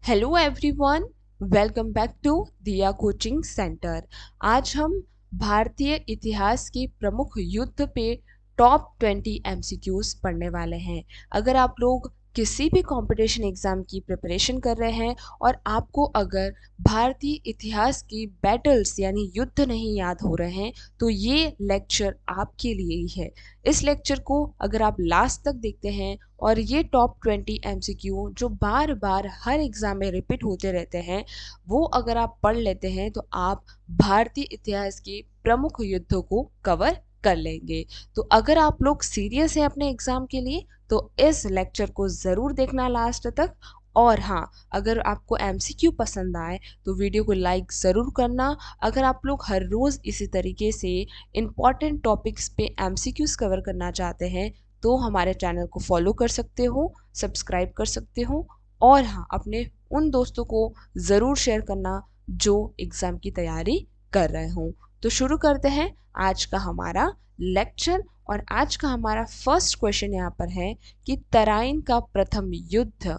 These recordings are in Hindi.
Hello everyone, welcome back to Diya coaching centre. आज हम भारतीय इतिहास के प्रमुख युद्ध पे टॉप 20 एमसीक्यूज पढ़ने वाले हैं। अगर आप लोग किसी भी कंपटीशन एग्जाम की प्रिपरेशन कर रहे हैं और आपको अगर भारतीय इतिहास की बैटल्स यानी युद्ध नहीं याद हो रहे हैं तो ये लेक्चर आपके लिए ही है। इस लेक्चर को अगर आप लास्ट तक देखते हैं और ये टॉप 20 एमसीक्यू जो बार बार हर एग्जाम में रिपीट होते रहते हैं वो अगर आप पढ़ लेते हैं तो आप भारतीय इतिहास के प्रमुख युद्धों को कवर कर लेंगे। तो अगर आप लोग सीरियस हैं अपने एग्जाम के लिए तो इस लेक्चर को ज़रूर देखना लास्ट तक। और हाँ, अगर आपको एमसीक्यू पसंद आए तो वीडियो को लाइक ज़रूर करना। अगर आप लोग हर रोज़ इसी तरीके से इम्पॉर्टेंट टॉपिक्स पे एमसीक्यूज कवर करना चाहते हैं तो हमारे चैनल को फॉलो कर सकते हो, सब्सक्राइब कर सकते हो। और हाँ, अपने उन दोस्तों को ज़रूर शेयर करना जो एग्ज़ाम की तैयारी कर रहे हों। तो शुरू करते हैं आज का हमारा लेक्चर। और आज का हमारा फर्स्ट क्वेश्चन यहाँ पर है कि तराइन का प्रथम युद्ध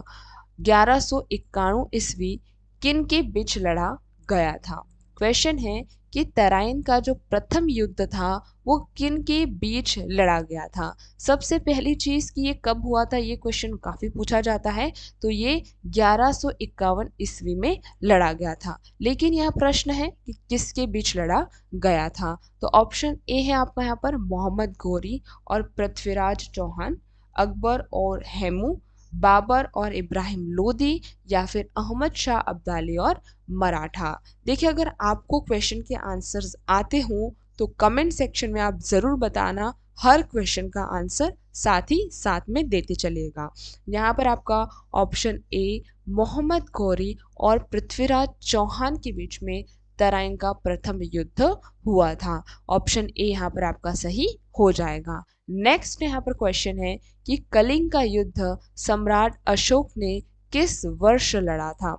1191 ईस्वी किन के बीच लड़ा गया था। क्वेश्चन है कि तराइन का जो प्रथम युद्ध था वो किन के बीच लड़ा गया था। सबसे पहली चीज कि ये कब हुआ था, ये क्वेश्चन काफी पूछा जाता है। तो ये 1151 ईस्वी में लड़ा गया था। लेकिन यह प्रश्न है कि किसके बीच लड़ा गया था। तो ऑप्शन ए है आपका यहाँ पर मोहम्मद घोरी और पृथ्वीराज चौहान, अकबर और हेमू, बाबर और इब्राहिम लोदी, या फिर अहमद शाह अब्दाली और मराठा। देखिए, अगर आपको क्वेश्चन के आंसर्स आते हों तो कमेंट सेक्शन में आप ज़रूर बताना, हर क्वेश्चन का आंसर साथ ही साथ में देते चलिएगा। यहाँ पर आपका ऑप्शन ए मोहम्मद घोरी और पृथ्वीराज चौहान के बीच में तराइन का प्रथम युद्ध हुआ था। ऑप्शन ए यहाँ पर आपका सही हो जाएगा। नेक्स्ट यहाँ पर क्वेश्चन है कि कलिंग का युद्ध सम्राट अशोक ने किस वर्ष लड़ा था।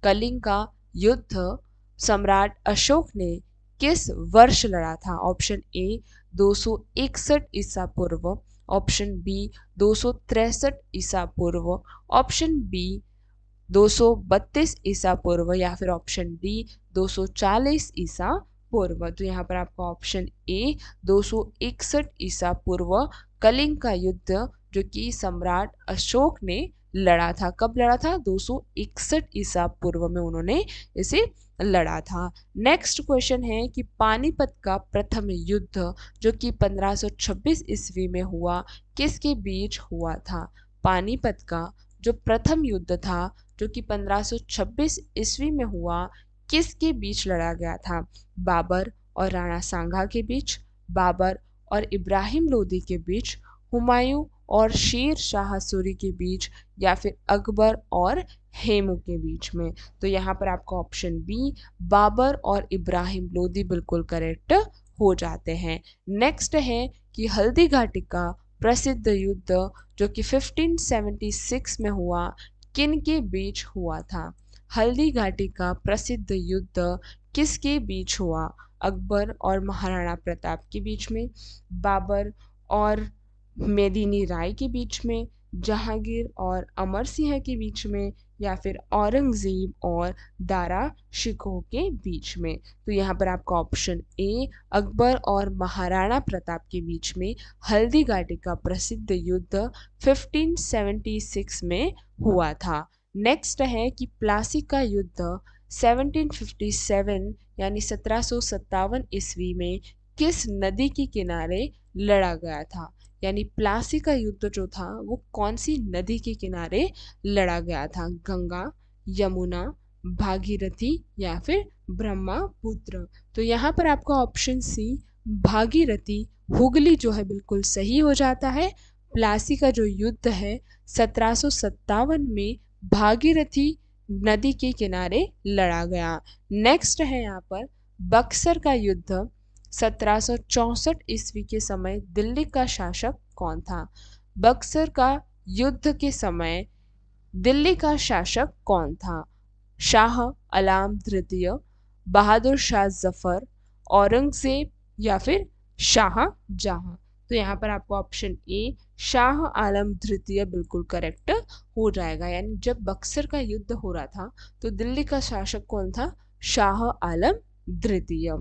कलिंग का युद्ध सम्राट अशोक ने किस वर्ष लड़ा था। ऑप्शन ए 261 ईसा पूर्व, ऑप्शन बी 263 ईसा पूर्व, ऑप्शन बी 232 ईसा पूर्व, या फिर ऑप्शन डी 240 ईसा पूर्व। तो यहाँ पर आपका ऑप्शन ए 261 ईसा पूर्व कलिंग का युद्ध जो कि सम्राट अशोक ने लड़ा था। कब लड़ा था? 261 ईसा पूर्व में उन्होंने इसे लड़ा था। नेक्स्ट क्वेश्चन है कि पानीपत का प्रथम युद्ध जो कि 1526 ईस्वी में हुआ किसके बीच हुआ था। पानीपत का जो प्रथम युद्ध था जो कि 1526 ईस्वी में हुआ किसके बीच लड़ा गया था। बाबर और राणा सांगा के बीच, बाबर और इब्राहिम लोदी के बीच, हुमायूं और शेर शाह सूरी के बीच, या फिर अकबर और हेमू के बीच में। तो यहाँ पर आपका ऑप्शन बी बाबर और इब्राहिम लोदी बिल्कुल करेक्ट हो जाते हैं। नेक्स्ट है कि हल्दी घाटी का प्रसिद्ध युद्ध जो कि 1576 में हुआ किन के बीच हुआ था। हल्दी घाटी का प्रसिद्ध युद्ध किसके बीच हुआ। अकबर और महाराणा प्रताप के बीच में, बाबर और मेदिनी राय के बीच में, जहांगीर और अमर सिंह के बीच में, या फिर औरंगजेब और दारा शिकोह के बीच में। तो यहाँ पर आपका ऑप्शन ए अकबर और महाराणा प्रताप के बीच में हल्दी घाटी का प्रसिद्ध युद्ध 1576 में हुआ था। नेक्स्ट है कि प्लासी का युद्ध 1757 यानी 1757 ईस्वी में किस नदी के किनारे लड़ा गया था। यानी प्लासी का युद्ध जो था वो कौन सी नदी के किनारे लड़ा गया था। गंगा, यमुना, भागीरथी, या फिर ब्रह्मपुत्र। तो यहाँ पर आपका ऑप्शन सी भागीरथी हुगली जो है बिल्कुल सही हो जाता है। प्लासी का जो युद्ध है 1757 में भागीरथी नदी के किनारे लड़ा गया। नेक्स्ट है यहाँ पर बक्सर का युद्ध 1764 ईस्वी के समय दिल्ली का शासक कौन था। बक्सर का युद्ध के समय दिल्ली का शासक कौन था। शाह आलम तृतीय, बहादुर शाह जफर, औरंगजेब, या फिर शाहजहां। तो यहाँ पर आपको ऑप्शन ए शाह आलम द्वितीय बिल्कुल करेक्ट हो जाएगा। यानी जब बक्सर का युद्ध हो रहा था तो दिल्ली का शासक कौन था? शाह आलम द्वितीय।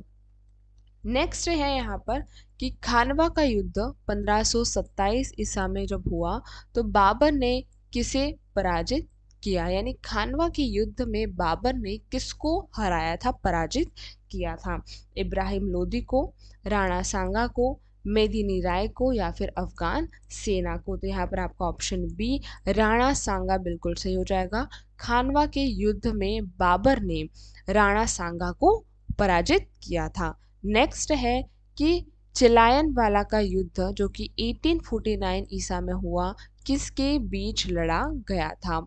नेक्स्ट है यहाँ पर कि खानवा का युद्ध 1527 ईसा में जब हुआ तो बाबर ने किसे पराजित किया? यानी खानवा के युद्ध में बाबर ने किसको हराया था, पराजित किया था? इब्राहिम लोदी को, राणा सांगा को, मेदिनी राय को, या फिर अफगान सेना को? तो यहाँ पर आपका ऑप्शन बी राणा सांगा बिल्कुल सही हो जाएगा। खानवा के युद्ध में बाबर ने राणा सांगा को पराजित किया था। नेक्स्ट है कि चिलायन वाला का युद्ध जो कि 1849 ईसा में हुआ, किसके बीच लड़ा गया था?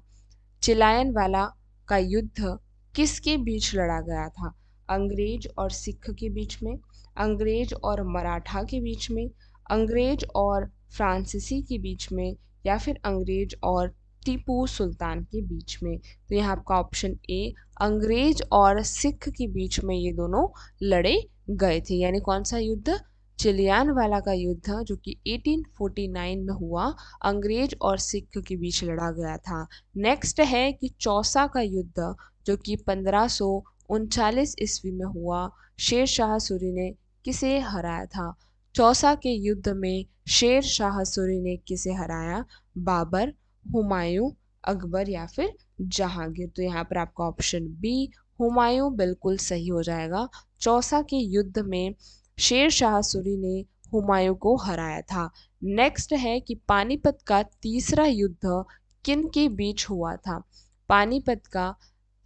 चिलायन वाला का युद्ध किसके बीच लड़ा गया था? अंग्रेज और सिख के बीच में, अंग्रेज और मराठा के बीच में, अंग्रेज और फ्रांसीसी के बीच में, या फिर अंग्रेज और टीपू सुल्तान के बीच में? तो यहाँ आपका ऑप्शन ए अंग्रेज और सिख के बीच में ये दोनों लड़े गए थे। यानी कौन सा युद्ध? चिलियान वाला का युद्ध जो कि 1849 में हुआ, अंग्रेज और सिख के बीच लड़ा गया था। नेक्स्ट है कि चौसा का युद्ध जो कि 1539 ईस्वी में हुआ, शेर शाह सूरी ने किसे हराया था? चौसा के युद्ध में शेर शाह सूरी ने किसे हराया? बाबर, हुमायूं, अकबर, या फिर जहांगीर? तो यहाँ पर आपका ऑप्शन बी हुमायूं बिल्कुल सही हो जाएगा। चौसा के युद्ध में शेर शाह सूरी ने हुमायूं को हराया था। नेक्स्ट है कि पानीपत का तीसरा युद्ध किन के बीच हुआ था? पानीपत का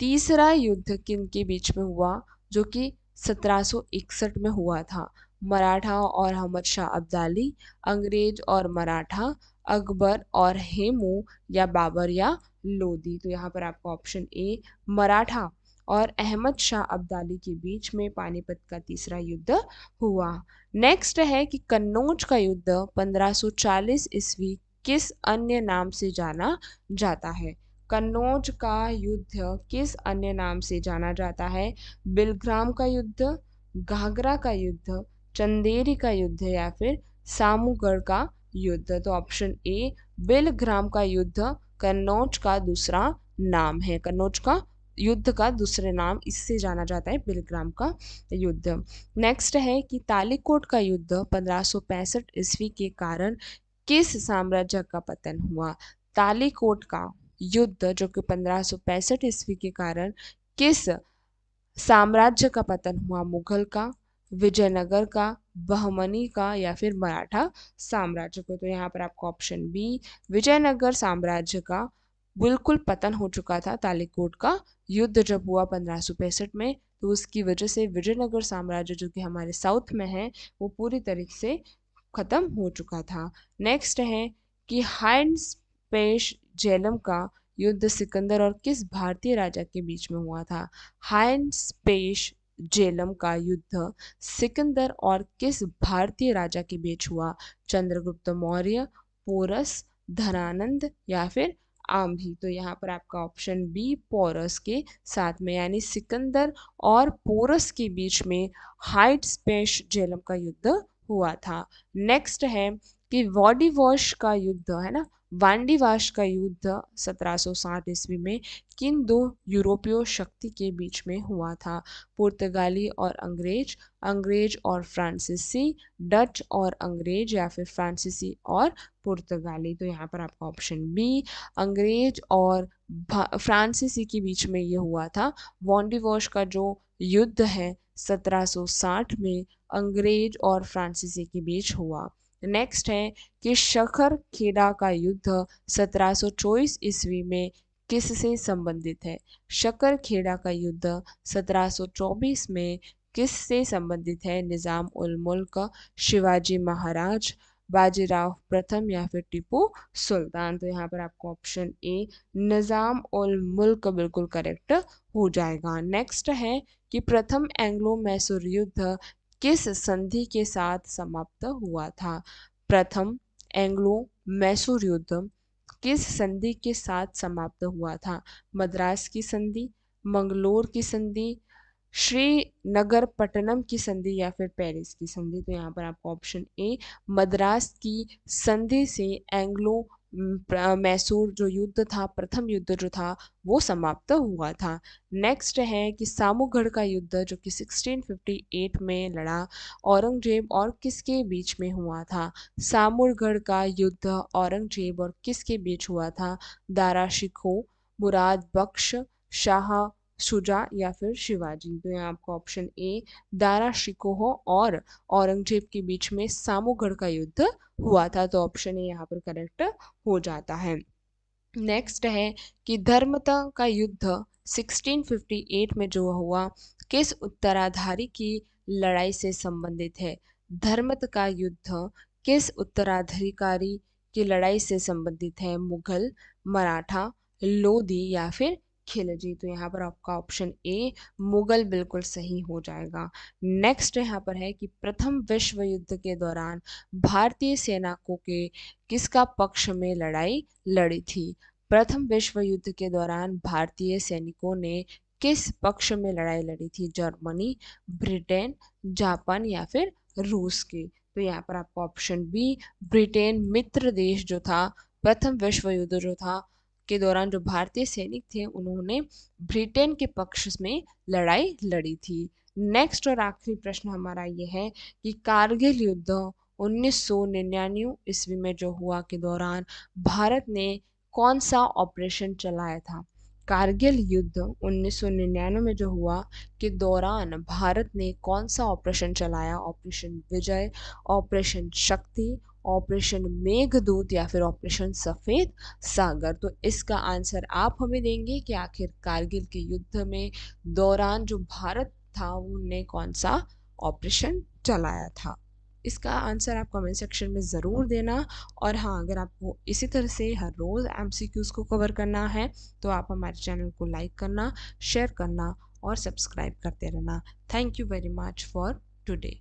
तीसरा युद्ध किन के बीच में हुआ जो कि 1761 में हुआ था? मराठा और अहमद शाह अब्दाली, अंग्रेज और मराठा, अकबर और हेमू, या बाबर या लोदी? तो यहाँ पर आपका ऑप्शन ए मराठा और अहमद शाह अब्दाली के बीच में पानीपत का तीसरा युद्ध हुआ। नेक्स्ट है कि कन्नौज का युद्ध 1540 ईस्वी किस अन्य नाम से जाना जाता है? कन्नौज का युद्ध किस अन्य नाम से जाना जाता है? बिलग्राम का युद्ध, घाघरा का युद्ध, चंदेरी का युद्ध, या फिर सामूगढ़ का युद्ध? तो ऑप्शन ए बिलग्राम का युद्ध कन्नौज का दूसरा नाम है। कन्नौज का युद्ध का दूसरे नाम इससे जाना जाता है, बिलग्राम का युद्ध। नेक्स्ट है कि तालीकोट का युद्ध 1565 ईस्वी के कारण किस साम्राज्य का पतन हुआ? तालीकोट का युद्ध जो कि 1565 ईस्वी के कारण किस साम्राज्य का पतन हुआ? मुगल का, विजयनगर का, बहमनी का, या फिर मराठा साम्राज्य को? तो यहाँ पर आपका ऑप्शन बी विजयनगर साम्राज्य का बिल्कुल पतन हो चुका था। तालीकोट का युद्ध जब हुआ 1565 में तो उसकी वजह से विजयनगर साम्राज्य जो कि हमारे साउथ में है वो पूरी तरीके से खत्म हो चुका था। नेक्स्ट है कि हाइंस पेश जेलम का युद्ध सिकंदर और किस भारतीय राजा के बीच में हुआ था? हाइंस पेश जेलम का युद्ध सिकंदर और किस भारतीय राजा के बीच हुआ? चंद्रगुप्त मौर्य, पोरस, धनानंद, या फिर आम्भी? तो यहाँ पर आपका ऑप्शन बी पोरस के साथ में, यानी सिकंदर और पोरस के बीच में हाइट्स पेश जेलम का युद्ध हुआ था। नेक्स्ट है कि वॉडिवॉश का युद्ध है ना, वांडीवाश का युद्ध 1760 ईस्वी में किन दो यूरोपीय शक्ति के बीच में हुआ था? पुर्तगाली और अंग्रेज, अंग्रेज और फ्रांसीसी, डच और अंग्रेज, या फिर फ्रांसीसी और पुर्तगाली? तो यहाँ पर आपका ऑप्शन बी अंग्रेज और फ्रांसीसी के बीच में ये हुआ था। वॉन्डिवॉश का जो युद्ध है 1760 में अंग्रेज और फ्रांसीसी के बीच हुआ। नेक्स्ट है कि शखर खेड़ा का युद्ध 1724 ईस्वी में किससे संबंधित है? शकर खेड़ा का युद्ध 1724 में किससे संबंधित है? निजाम उल मुल्क, शिवाजी महाराज, बाजीराव प्रथम, या फिर टीपू सुल्तान? तो यहाँ पर आपको ऑप्शन ए निजाम उल मुल्क बिल्कुल करेक्ट हो जाएगा। नेक्स्ट है कि प्रथम एंग्लो मैसूर युद्ध किस संधि के साथ समाप्त हुआ था? प्रथम एंग्लो मैसूर युद्ध किस संधि के साथ समाप्त हुआ था? मद्रास की संधि, मंगलोर की संधि, श्रीनगरपट्टनम की संधि या फिर पेरिस की संधि? तो यहाँ पर आपको ऑप्शन ए मद्रास की संधि से एंग्लो मैसूर जो युद्ध था, प्रथम युद्ध जो था वो समाप्त हुआ था। नेक्स्ट है कि सामूगढ़ का युद्ध जो कि 1658 में लड़ा औरंगजेब और किसके बीच में हुआ था? सामूगढ़ का युद्ध औरंगजेब और किसके बीच हुआ था? दारा शिकोह, मुराद बख्श, शाह शुजा या फिर शिवाजी? तो यहाँ आपका ऑप्शन ए दारा शिकोह और औरंगजेब के बीच में सामूगढ़ का युद्ध हुआ था। तो ऑप्शन ए यहाँ पर करेक्ट हो जाता है। नेक्स्ट है कि धर्मता का युद्ध 1658 में जो हुआ किस उत्तराधारी की लड़ाई से संबंधित है? धर्मत का युद्ध किस उत्तराधिकारी की लड़ाई से संबंधित है? मुगल, मराठा, लोधी या फिर खिलजी? तो यहाँ पर आपका ऑप्शन ए मुगल बिल्कुल सही हो जाएगा। नेक्स्ट यहाँ पर है कि प्रथम विश्व युद्ध के दौरान भारतीय सेना को के किसका पक्ष में लड़ाई लड़ी थी? प्रथम विश्व युद्ध के दौरान भारतीय सैनिकों ने किस पक्ष में लड़ाई लड़ी थी? जर्मनी, ब्रिटेन, जापान या फिर रूस के? तो यहाँ पर आपको ऑप्शन बी ब्रिटेन मित्र देश जो था, प्रथम विश्व युद्ध जो था के दौरान जो भारतीय सैनिक थे उन्होंने ब्रिटेन के पक्ष में लड़ाई लड़ी थी। नेक्स्ट और आखिरी प्रश्न हमारा ये है कि कारगिल युद्ध 1999 ईस्वी में जो हुआ के दौरान भारत ने कौन सा ऑपरेशन चलाया था? कारगिल युद्ध 1999 में जो हुआ के दौरान भारत ने कौन सा ऑपरेशन चलाया? ऑपरेशन विजय, ऑपरेशन शक्ति, ऑपरेशन मेघदूत या फिर ऑपरेशन सफेद सागर? तो इसका आंसर आप हमें देंगे कि आखिर कारगिल के युद्ध में दौरान जो भारत था उनने कौन सा ऑपरेशन चलाया था। इसका आंसर आप कमेंट सेक्शन में ज़रूर देना। और हाँ, अगर आपको इसी तरह से हर रोज़ एमसीक्यूज़ को कवर करना है तो आप हमारे चैनल को लाइक करना, शेयर करना और सब्सक्राइब करते रहना। Thank you very much for today.